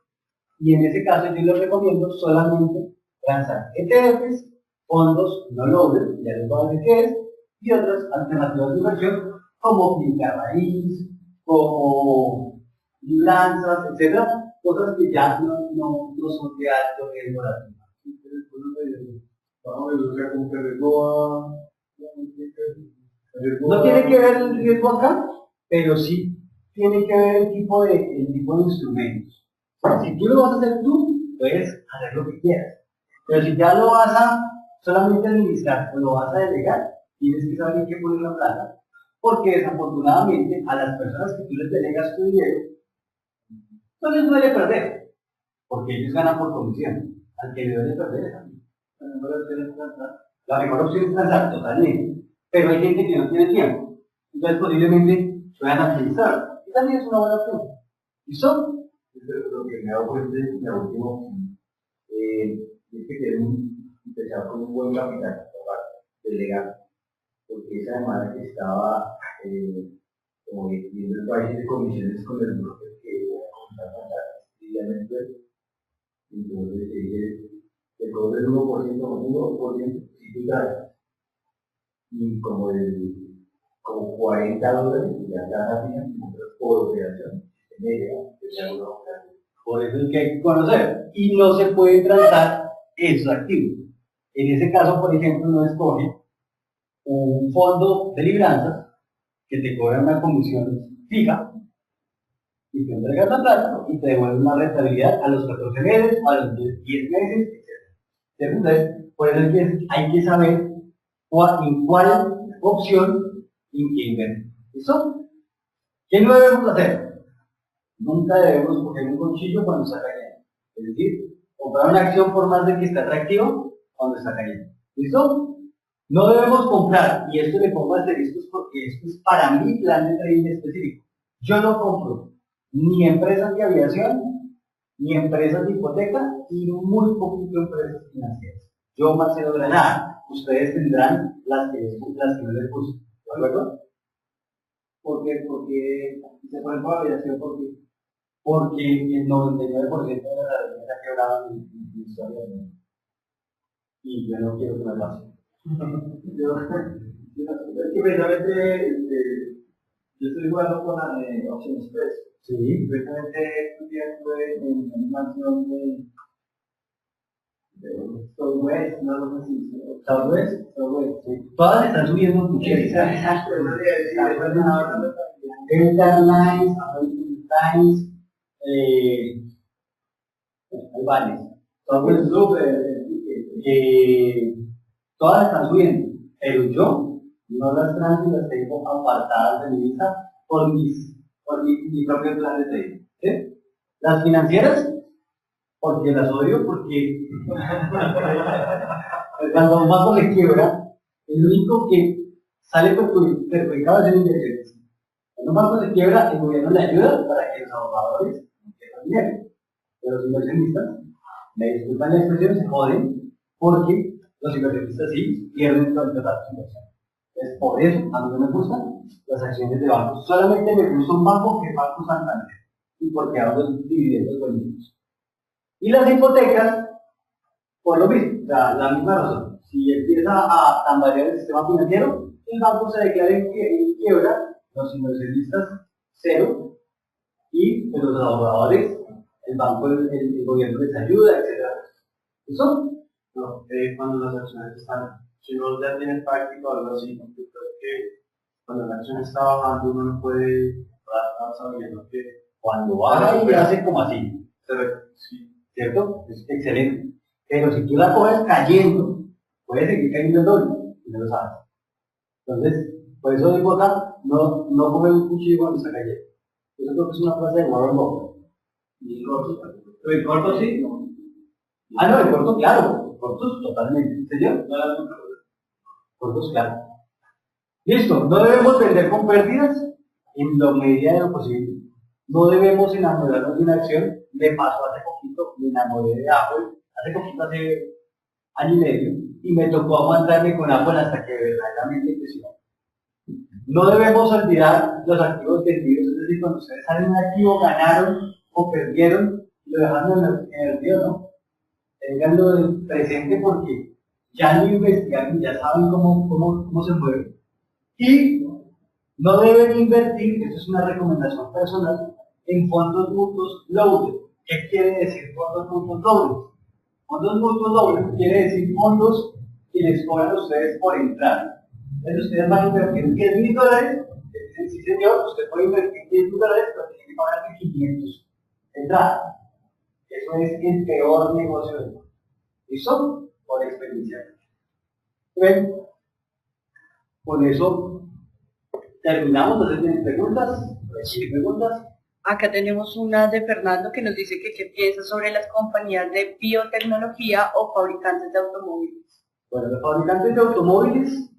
y en ese caso yo les recomiendo solamente lanzar ETFs, fondos no loaded, ya les voy a decir qué es, y otras alternativas de inversión como finca raíz, como libranzas, etcétera, cosas que ya no son de alto riesgo. No tiene que ver el riesgo acá, pero sí tiene que ver el tipo de instrumentos. Si tú lo vas a hacer tú, puedes hacer lo que quieras. Pero si ya lo vas a solamente administrar o lo vas a delegar, tienes que saber en qué poner la plata. Porque desafortunadamente a las personas que tú les delegas tu dinero, no les duele perder, porque ellos ganan por comisión. Al que le duele perder es a mí. La mejor opción es transar totalmente. Pero hay gente que no tiene tiempo. Entonces posiblemente puedan administrar. Y también es una buena opción. ¿Listo? Lo que me he dado cuenta es la última opción. Es que quieren empezar con un buen capital para delegar. Porque esa semana que estaba como viendo el país de comisiones con el broker que voy a comenzar a pagar diariamente, entonces el cobre es 1%, si tú traes, y como $40 ya está la por operación, por eso es que hay que conocer. Y no se puede tratar esos activos. En ese caso, por ejemplo, no escoge un fondo de libranzas que te cobra una comisión fija y te entregas la plata y te devuelve una rentabilidad a los 14 meses, a los 10 meses, etc. Entonces, por eso es que hay que saber en cuál opción en qué invertir. ¿Listo? ¿Qué no debemos hacer? Nunca debemos coger un cuchillo cuando está cayendo. Es decir, comprar una acción por más de que esté atractivo cuando está cayendo. ¿Listo? No debemos comprar, y esto le pongo asteriscos porque esto es para mi plan de trading específico. Yo no compro ni empresas de aviación, ni empresas de hipoteca, y muy poquito empresas financieras. Yo, Marcelo Granada, ustedes tendrán las que no les puse. ¿De acuerdo? Porque se ponen por aviación, porque el 99% de la región está quebrada en historia. Y yo no quiero que me pase. Es que precisamente yo estoy jugando con Option Express. Sí. Precisamente un día estuve en una acción de Southwest, no sé si Southwest, sí. Todas están subiendo muchísimo. Exacto, Delta Airlines, American Airlines, hay varios. Southwest todas están subiendo, pero yo no las traigo y las tengo apartadas de mi vista por mi propio plan de trading. ¿Sí? Las financieras, porque las odio, porque cuando un banco se quiebra, el único que sale perjudicado es el inversionista. Cuando un banco se quiebra, el gobierno le ayuda para que los ahorradores no pierdan dinero. Pero los inversionistas, me disculpan la expresión, se joden porque los inversionistas sí pierden todo el total de su inversión. Es por eso a mí no me gustan las acciones de bancos. Solamente me gusta un banco que es Banco Santander y porque hago los dividendos bonitos. Y las hipotecas, por lo mismo, la misma razón. Si empieza a tambalear el sistema financiero, el banco se declara en quiebra, los inversionistas cero, y los ahorradores, el banco, el gobierno les ayuda, etc. ¿Eso? No, cuando las acciones están, si no ya tienen práctica o algo así, yo creo que cuando la acción está bajando, uno no puede estar sabiendo que Cuando baja y hace como así, sí, ¿cierto? Es excelente. Pero si tú la coges cayendo, puede seguir cayendo el doble, y no lo sabes. Entonces, por eso digo acá, no comer un cuchillo cuando está cayendo. Eso creo que es una frase de Warren Buffett. y corto, ¿El corto sí? Ah, no, el corto, claro. El corto totalmente. ¿Señor? Cortos, claro. Listo, no debemos vender con pérdidas en la medida de lo posible. No debemos enamorarnos de una acción. Me pasó hace poquito, me enamoré de Apple, hace año y medio, y me tocó aguantarme con Apple hasta que verdaderamente creció. No debemos olvidar los activos vendidos, es decir, cuando ustedes salen un activo, ganaron o perdieron, lo dejaron en el río, ¿no? Tenganlo presente porque ya lo investigaron, ya saben cómo se mueve. Y no deben invertir, esto es una recomendación personal, en fondos mutuos dobles. ¿Qué quiere decir fondos mutuos dobles? Fondos mutuos dobles quiere decir fondos que les cobran a ustedes por entrar. Entonces ustedes van a invertir $10,000, dicen, sí señor, usted puede invertir $10,000, pero tiene que pagar 500 de entrada. Eso es el peor negocio del mundo. ¿Listo? Por experiencia. Bien, con eso terminamos. No sé si tienen preguntas. ¿Sí? ¿Preguntas? Acá tenemos una de Fernando que nos dice que qué piensa sobre las compañías de biotecnología o fabricantes de automóviles. Bueno, los fabricantes de automóviles,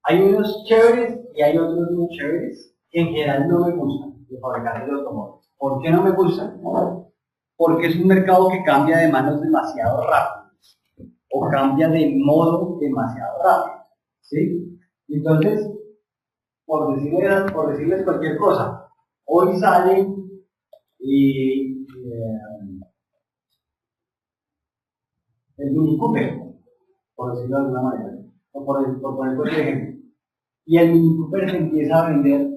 hay unos chéveres y hay otros muy chéveres. En general no me gustan los fabricantes de automóviles. ¿Por qué no me gustan? Porque es un mercado que cambia de manos demasiado rápido o cambia de modo demasiado rápido. ¿Sí? Entonces, por decirles cualquier cosa, hoy sale el Mini Cooper, por decirlo de alguna manera, o por poner cualquier ejemplo, y el Mini Cooper se empieza a vender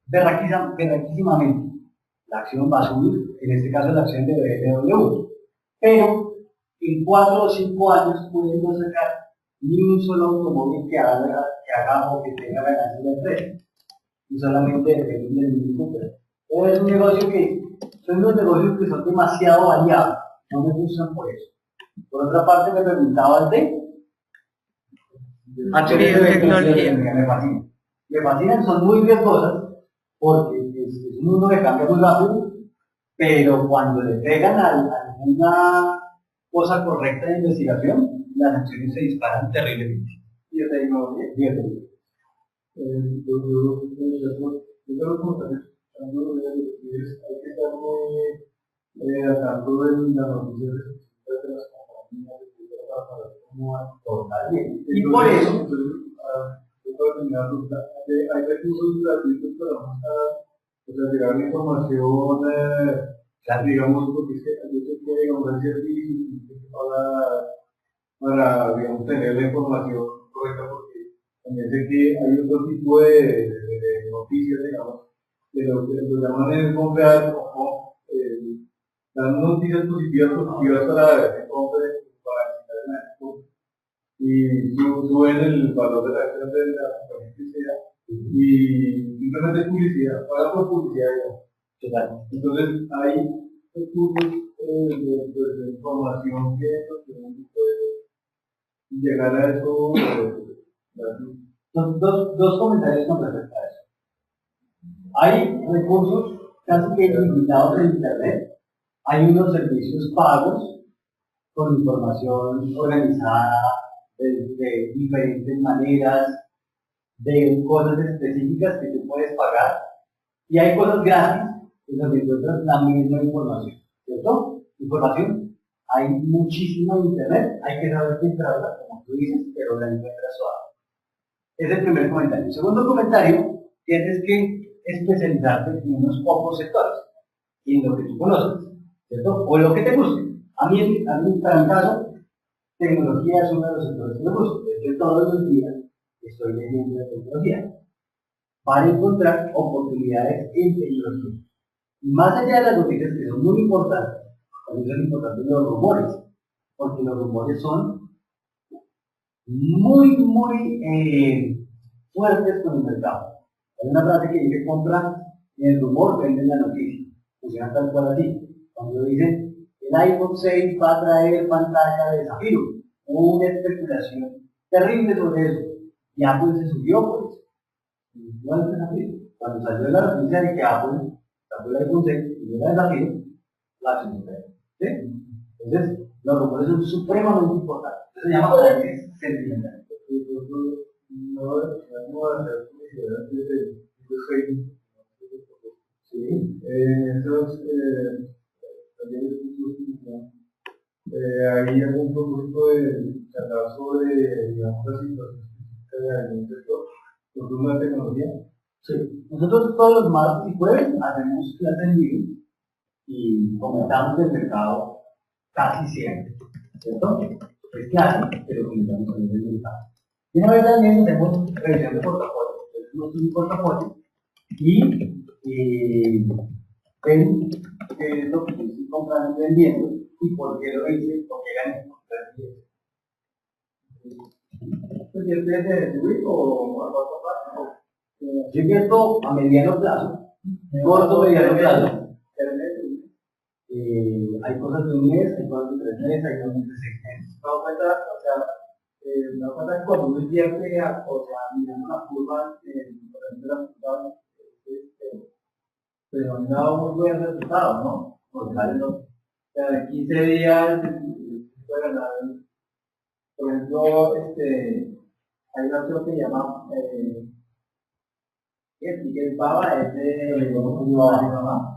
berraquísimamente. La acción va a subir, en este caso la acción de BMW, pero en 4 o 5 años pudiendo sacar ni un solo automóvil que haga o que tenga ganancias de empresa, y solamente depende del Mini Cooper. Es un negocio son unos negocios que son demasiado variados, no me gustan por eso. Por otra parte me preguntaba de Biotecnología. me fascina. Me fascinan, son muy riesgosas porque es un mundo que cambia muy rápido, pero cuando le pegan a alguna cosa correcta de investigación, las acciones se disparan terriblemente. Biotecnología. Yo creo como también, hay que estar muy al tanto de las noticias de las compañías, para saber cómo van. Totalmente. Y por eso, hay recursos gratuitos para llegar la información, digamos, porque es que yo sé que digamos, hay servicios para digamos, tener la información correcta, porque también sé que hay otro tipo de noticias, digamos, que lo llaman es comprar, dan noticias positivas para que compre, para y suben el valor de la acción de la compañía que sea, y simplemente es publicidad, paga por publicidad. Entonces hay recursos de información que uno puede llegar a eso. Dos comentarios con respecto a eso. Hay recursos casi que ilimitados en Internet. Hay unos servicios pagos con información organizada de diferentes maneras, de cosas específicas que tú puedes pagar. Y hay cosas gratis en donde encuentras la misma información. ¿Cierto? Información. Hay muchísima en Internet. Hay que saber filtrarla, como tú dices, pero la encuentras suave. Es el primer comentario. El segundo comentario, tienes que especializarte en unos pocos sectores y en lo que tú conoces, ¿cierto? O en lo que te guste. A mí para mi caso, tecnología es uno de los sectores que me gusta. De hecho, todos los días estoy leyendo de tecnología para encontrar oportunidades en tecnología. Y más allá de las noticias que son muy importantes, también son importantes los rumores, porque los rumores son muy fuertes con el mercado. Hay una frase que dice: compra en el rumor, venden la noticia. Funciona tal cual así. Cuando dicen el iPhone 6 va a traer pantalla de zafiro, hubo una especulación terrible sobre eso. Y Apple se subió por eso. Igual de zafiro. Cuando salió la noticia de que Apple sacó el iPhone 6 y era de zafiro, la acción se cayó. ¿Sí? Entonces, los rumores son supremamente importantes. Eso se llama análisis sentimental. Sí, esos talleres hay algún propósito de charlar sobre, digamos, la situación específica de algún sector, sobre una tecnología. Sí. Nosotros todos los martes y jueves hacemos clases en vivo y comentamos del mercado casi siempre, ¿cierto? Es clase, pero comentamos también del mercado. Y una vez al mes hacemos revisión de portafolio. Tenemos un portafolio y ven qué es lo que estoy comprando y vendiendo y por qué lo hice, por qué gané, por qué ¿Pendientes de distribuir o a corto plazo? yo invierto a mediano plazo, corto mediano plazo. Hay cosas de un mes, hay cosas de 3 meses, hay cosas de 6 meses. Me doy cuenta, o sea, me doy cuenta que cuando uno invierte, o sea, mirando las curvas, por ejemplo, las curvas, pero han dado muy buenos resultados, ¿no? Porque o sea, en 15 días se puede ganar, por ejemplo, hay una opción que se llama el Baba, es de Alibaba.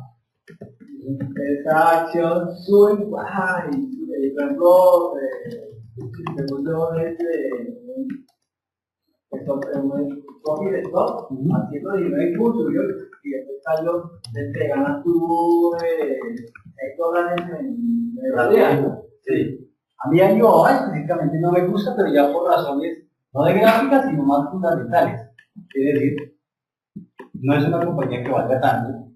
Esa acción sube y baja, y por ejemplo, se puso un stop, haciendo dinero y curso, y después salió, te ganas tú $6 en La día. Sí. A mí Alibaba específicamente no me gusta, pero ya por razones no de gráficas, sino más fundamentales. Es decir, no es una compañía que valga tanto.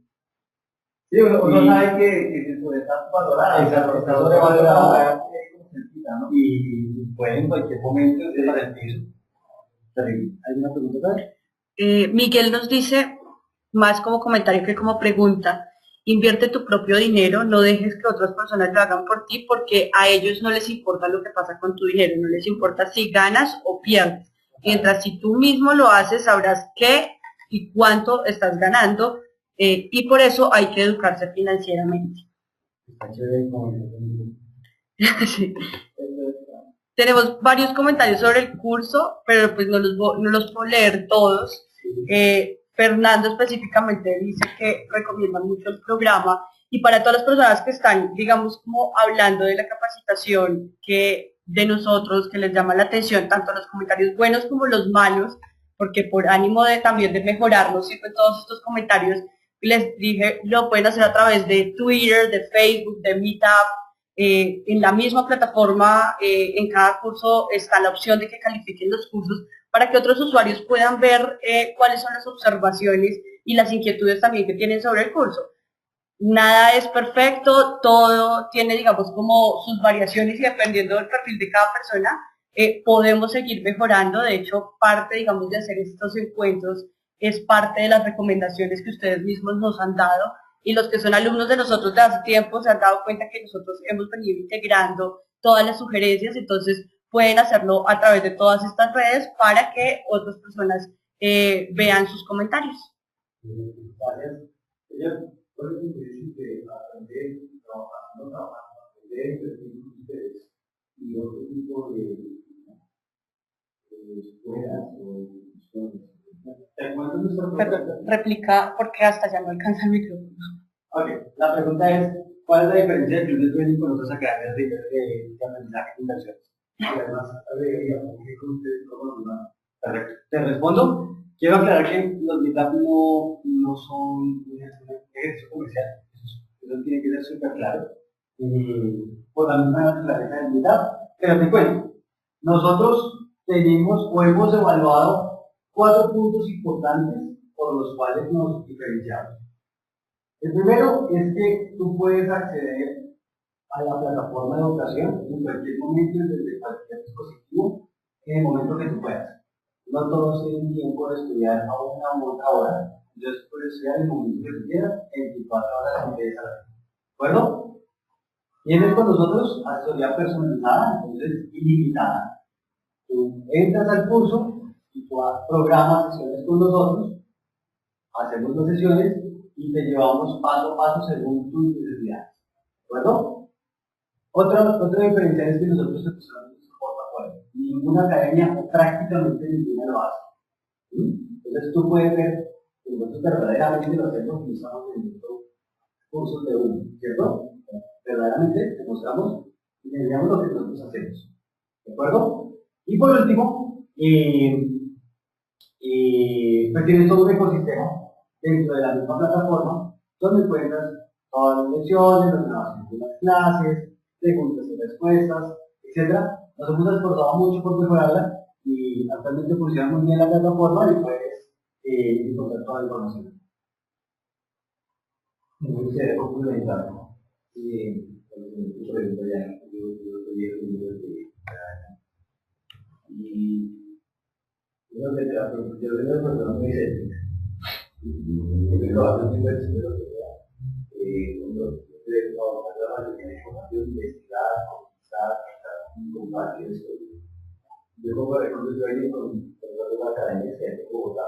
Sí, uno sabe que está valorada, Está sobrevalorada, ¿no? Y puede en cualquier momento para el piso. ¿Hay una pregunta? Miguel nos dice, más como comentario que como pregunta, invierte tu propio dinero, no dejes que otras personas lo hagan por ti, porque a ellos no les importa lo que pasa con tu dinero, no les importa si ganas o pierdes. Mientras si tú mismo lo haces, sabrás qué y cuánto estás ganando, y por eso hay que educarse financieramente. Sí. Tenemos varios comentarios sobre el curso, pero pues no los puedo leer todos. Fernando específicamente dice que recomienda mucho el programa, y para todas las personas que están, digamos, como hablando de la capacitación que de nosotros, que les llama la atención, tanto los comentarios buenos como los malos, porque por ánimo de también de mejorarnos siempre todos estos comentarios, les dije, lo pueden hacer a través de Twitter, de Facebook, de Meetup. En la misma plataforma, en cada curso está la opción de que califiquen los cursos para que otros usuarios puedan ver cuáles son las observaciones y las inquietudes también que tienen sobre el curso. Nada es perfecto, todo tiene, digamos, como sus variaciones, y dependiendo del perfil de cada persona, podemos seguir mejorando. De hecho, parte, digamos, de hacer estos encuentros es parte de las recomendaciones que ustedes mismos nos han dado, y los que son alumnos de nosotros de hace tiempo se han dado cuenta que nosotros hemos venido integrando todas las sugerencias. Entonces pueden hacerlo a través de todas estas redes para que otras personas vean sus comentarios. Gracias. Por eso me dicen que aprender, trabajando, aprender ustedes y otro tipo de escuelas o instituciones. Replica porque hasta ya no alcanza el micrófono. Ok, la pregunta es, ¿cuál es la diferencia del club de trading con otras academias de aprendizaje de inversiones? Y además, perfecto. Te respondo. Quiero aclarar que los meetups no son un ejercicio comercial. Eso tiene que ser súper claro. Por la misma naturaleza del meetup. Pero te cuento, nosotros tenemos o hemos evaluado 4 puntos importantes por los cuales nos diferenciamos. El primero es que tú puedes acceder a la plataforma de educación en cualquier momento desde cualquier dispositivo en el momento que tú puedas. No todos tienen tiempo de estudiar a una u otra hora. Entonces puedes estudiar en el momento que tú quieras, 24 horas al día. ¿De acuerdo? Tienes con nosotros asesoría personalizada, entonces ilimitada. Tú entras al curso y tú programas sesiones con nosotros, hacemos las sesiones y te llevamos paso a paso según tus necesidades. ¿De acuerdo? Otra diferencia es que nosotros te pusimos nuestro portafolio. Ninguna academia o prácticamente ninguna lo hace. ¿Sí? Entonces tú puedes ver que nosotros verdaderamente lo hacemos y estamos teniendo cursos de uno, ¿cierto? Verdaderamente te mostramos y te enseñamos lo que nosotros hacemos. ¿De acuerdo? Y por último, pues tienes todo un ecosistema dentro de la misma plataforma donde encuentras todas las lecciones, las grabaciones de las clases, preguntas y respuestas, etc. Nos hemos esforzado mucho por mejorarla y actualmente funciona muy bien la plataforma y puedes encontrar toda la información. Me gustaría complementar, ¿no? Por ejemplo, ya yo soy el libro de y uno de las yo soy una persona muy escéptica. Y lo hace muy bien, pero uno debe trabajar la información, investigar, conversar, compartir eso. Yo como recuerdo yo ahí con la academia de Bogotá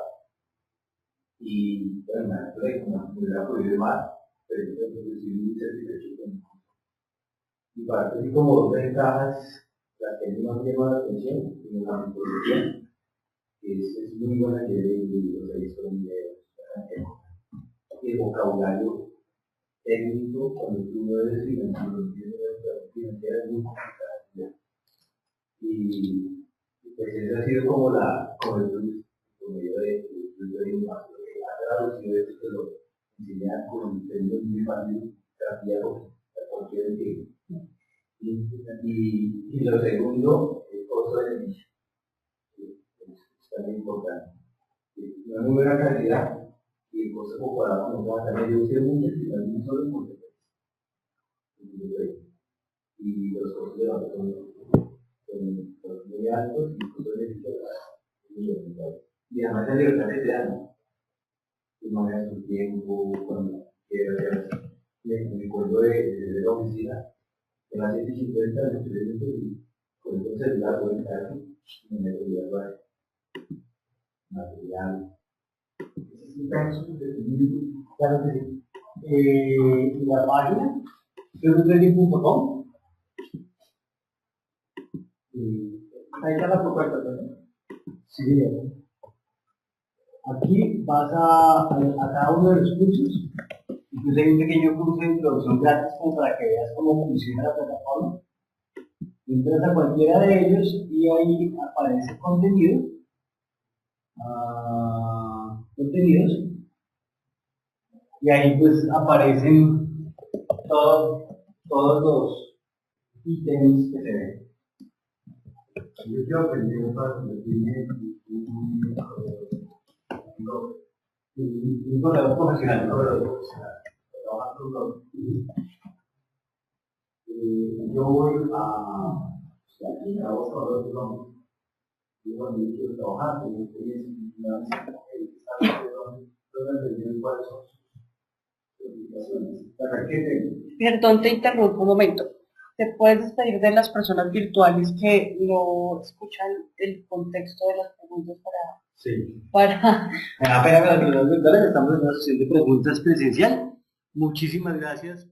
y bueno, me hubiera podido más, pero yo estoy muy satisfecho con el curso. Y para que así como dos ventajas, las que más me llaman la atención, como la metodología, que es muy buena que de libros, ahí son el vocabulario técnico, cuando tú no eres financiera es muy complicado. Y pues esa ha sido como como yo de traducido esto que lo enseñan con términos muy fáciles, grafía a cualquier entiendo. Y lo segundo, el costo de servicio, es también importante. Una muy buena calidad y el costo comparado con otra academia. Yo usé muchas y también solo en competencia. Y los costos de la son muy altos y el costo de servicio es muy alto. Y además la libertad de crear, de manejar su tiempo, cuando quieras. Me acuerdo de la oficina, en las 7:50 me estoy viendo y con el celular voy a estar y me voy a dar material. Claro que sí. La página www.trading.com. Ahí está la propuesta, ¿verdad? Sí, bien. Aquí vas a cada uno de los cursos. Incluso hay un pequeño curso de introducción gratis como para que veas cómo funciona la plataforma. Entras a cualquiera de ellos y ahí aparece contenido. Contenidos. Y ahí pues aparecen todos los ítems que se ven. Yo quiero aprender para convertirme un corredor profesional. Yo voy aquí a otro lado, yo cuando yo quiero trabajar, tengo que cuáles son sus implicaciones. Perdón, te interrumpo un momento. ¿Te puedes despedir de las personas virtuales que no escuchan el contexto de las preguntas Sí. para... Apenas las personas virtuales estamos en una sesión de preguntas presencial. Muchísimas gracias.